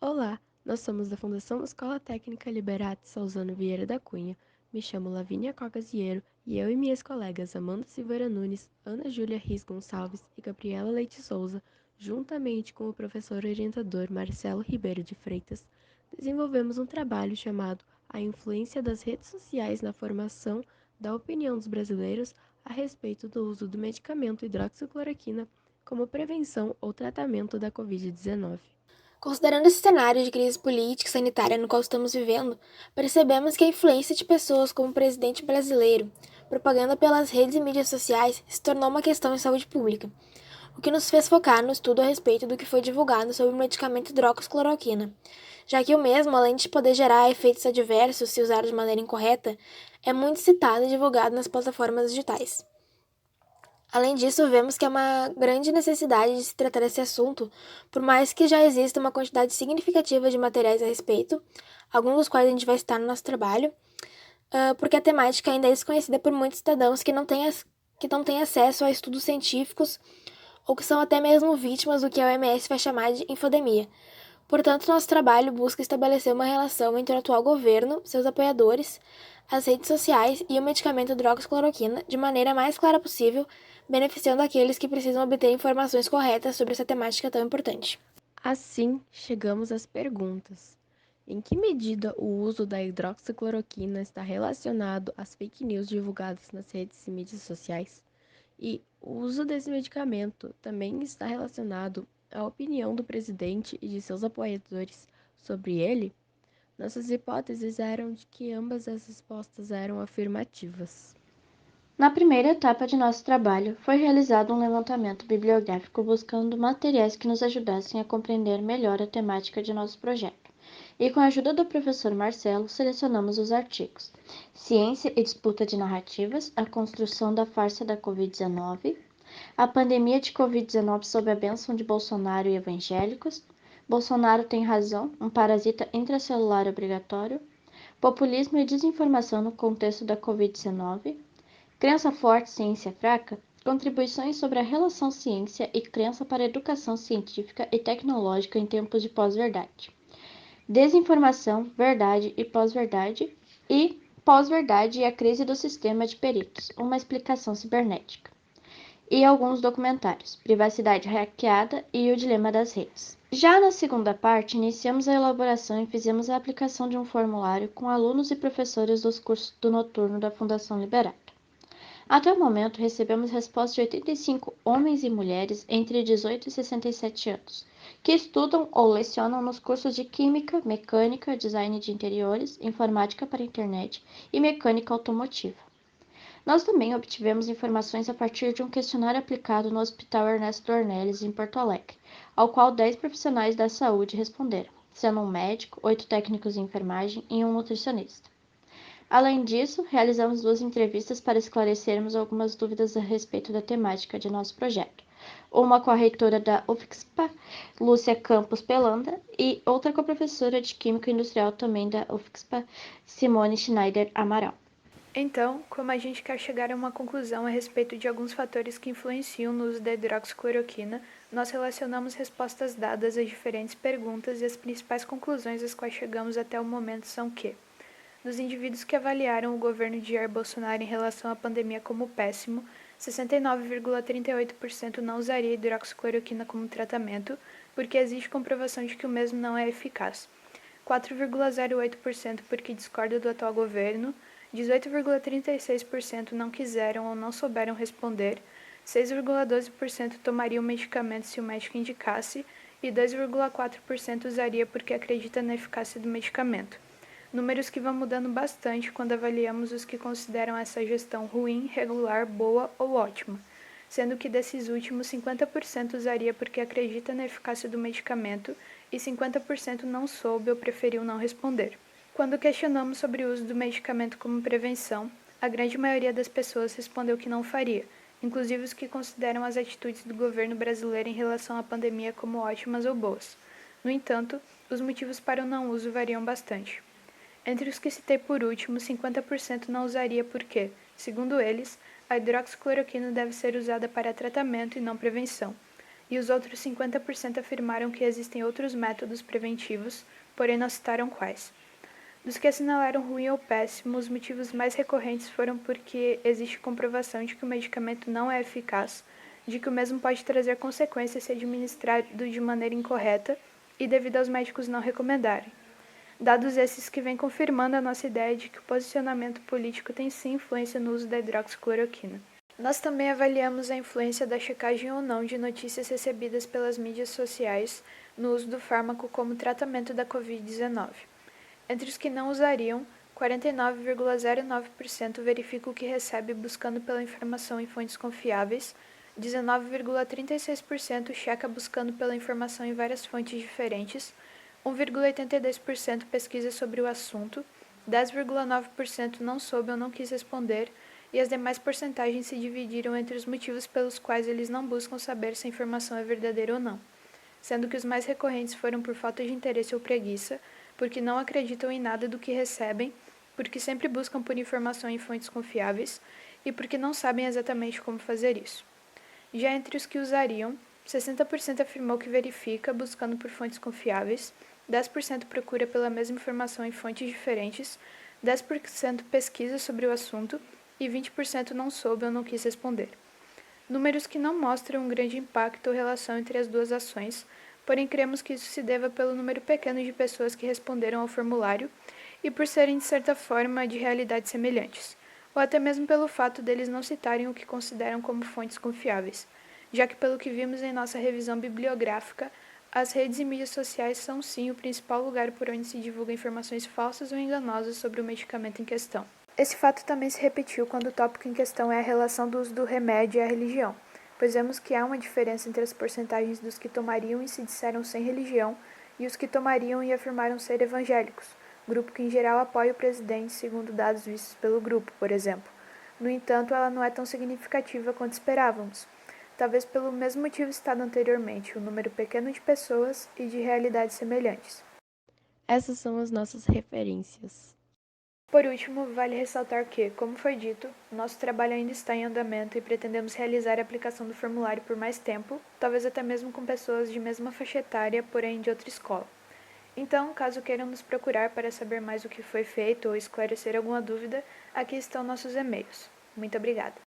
Olá, nós somos da Fundação Escola Técnica Liberato Salzano Vieira da Cunha. Me chamo Lavínia Cogasiero e eu e minhas colegas Amanda Silveira Nunes, Ana Júlia Riz Gonçalves e Gabriela Leite Souza, juntamente com o professor orientador Marcelo Ribeiro de Freitas, desenvolvemos um trabalho chamado A Influência das Redes Sociais na Formação da Opinião dos Brasileiros a respeito do uso do medicamento hidroxicloroquina como prevenção ou tratamento da Covid-19. Considerando esse cenário de crise política e sanitária no qual estamos vivendo, percebemos que a influência de pessoas como o presidente brasileiro, propaganda pelas redes e mídias sociais, se tornou uma questão de saúde pública, o que nos fez focar no estudo a respeito do que foi divulgado sobre o medicamento hidroxicloroquina, já que o mesmo, além de poder gerar efeitos adversos se usado de maneira incorreta, é muito citado e divulgado nas plataformas digitais. Além disso, vemos que há uma grande necessidade de se tratar esse assunto, por mais que já exista uma quantidade significativa de materiais a respeito, alguns dos quais a gente vai citar no nosso trabalho, porque a temática ainda é desconhecida por muitos cidadãos que não têm acesso a estudos científicos ou que são até mesmo vítimas do que a OMS vai chamar de infodemia. Portanto, nosso trabalho busca estabelecer uma relação entre o atual governo, seus apoiadores, as redes sociais e o medicamento hidroxicloroquina de maneira mais clara possível, beneficiando aqueles que precisam obter informações corretas sobre essa temática tão importante. Assim, chegamos às perguntas. Em que medida o uso da hidroxicloroquina está relacionado às fake news divulgadas nas redes e mídias sociais? E o uso desse medicamento também está relacionado à opinião do presidente e de seus apoiadores sobre ele? Nossas hipóteses eram de que ambas as respostas eram afirmativas. Na primeira etapa de nosso trabalho, foi realizado um levantamento bibliográfico buscando materiais que nos ajudassem a compreender melhor a temática de nosso projeto. E com a ajuda do professor Marcelo, selecionamos os artigos: Ciência e disputa de narrativas, a construção da farsa da Covid-19, a pandemia de Covid-19 sob a bênção de Bolsonaro e evangélicos, Bolsonaro tem razão, um parasita intracelular obrigatório, populismo e desinformação no contexto da Covid-19, crença forte, ciência fraca, contribuições sobre a relação ciência e crença para a educação científica e tecnológica em tempos de pós-verdade, desinformação, verdade e pós-verdade e a crise do sistema de peritos, uma explicação cibernética, e alguns documentários, privacidade hackeada e o dilema das redes. Já na segunda parte, iniciamos a elaboração e fizemos a aplicação de um formulário com alunos e professores dos cursos do noturno da Fundação Liberato. Até o momento, recebemos respostas de 85 homens e mulheres entre 18 e 67 anos, que estudam ou lecionam nos cursos de Química, Mecânica, Design de Interiores, Informática para a Internet e Mecânica Automotiva. Nós também obtivemos informações a partir de um questionário aplicado no Hospital Ernesto Dornelles, em Porto Alegre, ao qual 10 profissionais da saúde responderam, sendo um médico, 8 técnicos de enfermagem e um nutricionista. Além disso, realizamos 2 entrevistas para esclarecermos algumas dúvidas a respeito da temática de nosso projeto. Uma com a reitora da UFSPA, Lúcia Campos Pelanda, e outra com a professora de Química Industrial também da UFSPA, Simone Schneider Amaral. Então, como a gente quer chegar a uma conclusão a respeito de alguns fatores que influenciam no uso da hidroxicloroquina, nós relacionamos respostas dadas às diferentes perguntas e as principais conclusões às quais chegamos até o momento são que: dos indivíduos que avaliaram o governo de Jair Bolsonaro em relação à pandemia como péssimo, 69,38% não usaria hidroxicloroquina como tratamento, porque existe comprovação de que o mesmo não é eficaz. 4,08% porque discorda do atual governo, 18,36% não quiseram ou não souberam responder, 6,12% tomariam o medicamento se o médico indicasse e 2,4% usaria porque acredita na eficácia do medicamento. Números que vão mudando bastante quando avaliamos os que consideram essa gestão ruim, regular, boa ou ótima, sendo que desses últimos 50% usaria porque acredita na eficácia do medicamento e 50% não soube ou preferiu não responder. Quando questionamos sobre o uso do medicamento como prevenção, a grande maioria das pessoas respondeu que não faria, inclusive os que consideram as atitudes do governo brasileiro em relação à pandemia como ótimas ou boas. No entanto, os motivos para o não uso variam bastante. Entre os que citei por último, 50% não usaria porque, segundo eles, a hidroxicloroquina deve ser usada para tratamento e não prevenção. e os outros 50% afirmaram que existem outros métodos preventivos, porém não citaram quais. Dos que assinalaram ruim ou péssimo, os motivos mais recorrentes foram porque existe comprovação de que o medicamento não é eficaz, de que o mesmo pode trazer consequências se administrado de maneira incorreta e devido aos médicos não recomendarem. Dados esses que vêm confirmando a nossa ideia de que o posicionamento político tem sim influência no uso da hidroxicloroquina. Nós também avaliamos a influência da checagem ou não de notícias recebidas pelas mídias sociais no uso do fármaco como tratamento da Covid-19. Entre os que não usariam, 49,09% verifica o que recebe buscando pela informação em fontes confiáveis, 19,36% checa buscando pela informação em várias fontes diferentes, 1,82% pesquisa sobre o assunto, 10,9% não soube ou não quis responder, e as demais porcentagens se dividiram entre os motivos pelos quais eles não buscam saber se a informação é verdadeira ou não, sendo que os mais recorrentes foram por falta de interesse ou preguiça, porque não acreditam em nada do que recebem, porque sempre buscam por informação em fontes confiáveis e porque não sabem exatamente como fazer isso. Já entre os que usariam, 60% afirmou que verifica buscando por fontes confiáveis, 10% procura pela mesma informação em fontes diferentes, 10% pesquisa sobre o assunto e 20% não soube ou não quis responder. Números que não mostram um grande impacto ou relação entre as duas ações, porém cremos que isso se deva pelo número pequeno de pessoas que responderam ao formulário e por serem, de certa forma, de realidades semelhantes, ou até mesmo pelo fato deles não citarem o que consideram como fontes confiáveis, já que, pelo que vimos em nossa revisão bibliográfica, as redes e mídias sociais são sim o principal lugar por onde se divulgam informações falsas ou enganosas sobre o medicamento em questão. Esse fato também se repetiu quando o tópico em questão é a relação do uso do remédio e a religião, pois vemos que há uma diferença entre as porcentagens dos que tomariam e se disseram sem religião e os que tomariam e afirmaram ser evangélicos, grupo que em geral apoia o presidente segundo dados vistos pelo grupo, por exemplo. No entanto, ela não é tão significativa quanto esperávamos, talvez pelo mesmo motivo citado anteriormente, o número pequeno de pessoas e de realidades semelhantes. Essas são as nossas referências. Por último, vale ressaltar que, como foi dito, nosso trabalho ainda está em andamento e pretendemos realizar a aplicação do formulário por mais tempo, talvez até mesmo com pessoas de mesma faixa etária, porém de outra escola. Então, caso queiram nos procurar para saber mais o que foi feito ou esclarecer alguma dúvida, aqui estão nossos e-mails. Muito obrigada!